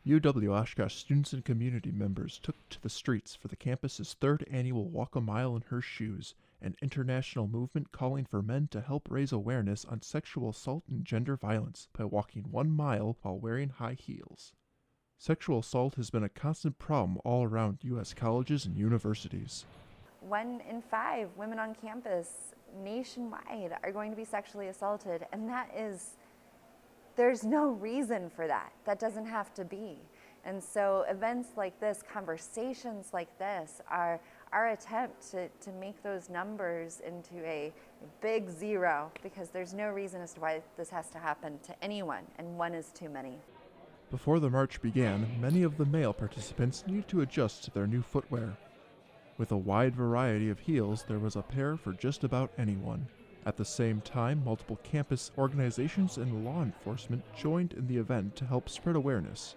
UW-Oshkosh students and community members took to the streets for the campus's third annual Walk a Mile in Her Shoes, an international movement calling for men to help raise awareness on sexual assault and gender violence by walking 1 mile while wearing high heels. Sexual assault has been a constant problem all around U.S. colleges and universities. 1 in 5 women on campus nationwide are going to be sexually assaulted, and there's no reason for that. That doesn't have to be. And so events like this, conversations like this, are our attempt to make those numbers into a big zero, because there's no reason as to why this has to happen to anyone, and 1 is too many. Before the march began, many of the male participants needed to adjust to their new footwear. With a wide variety of heels, there was a pair for just about anyone. At the same time, multiple campus organizations and law enforcement joined in the event to help spread awareness.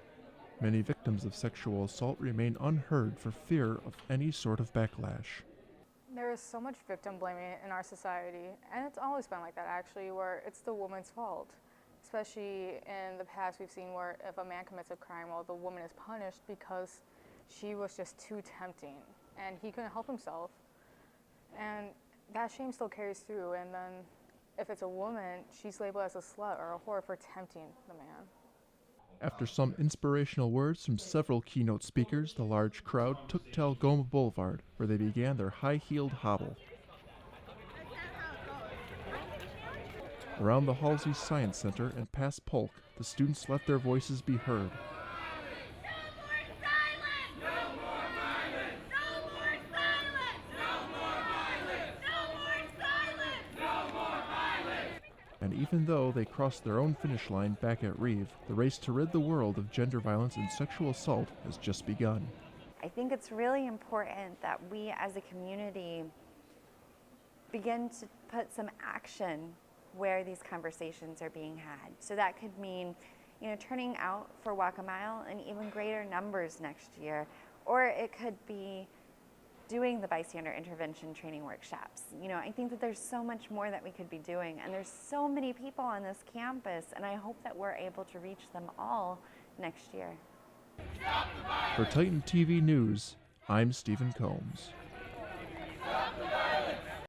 Many victims of sexual assault remain unheard for fear of any sort of backlash. There is so much victim blaming in our society, and it's always been like that actually, where it's the woman's fault. Especially in the past, we've seen where if a man commits a crime, well, the woman is punished because she was just too tempting and he couldn't help himself. And that shame still carries through, and then if it's a woman, she's labeled as a slut or a whore for tempting the man. After some inspirational words from several keynote speakers, the large crowd took to Algoma Boulevard, where they began their high-heeled hobble. Around the Halsey Science Center and past Polk, the students let their voices be heard. And even though they crossed their own finish line back at Reeve, the race to rid the world of gender violence and sexual assault has just begun. I think it's really important that we as a community begin to put some action where these conversations are being had. So that could mean, turning out for Walk a Mile in even greater numbers next year, or it could be doing the bystander intervention training workshops. I think that there's so much more that we could be doing, and there's so many people on this campus, and I hope that we're able to reach them all next year. For Titan TV News, I'm Stephen Combs. Stop the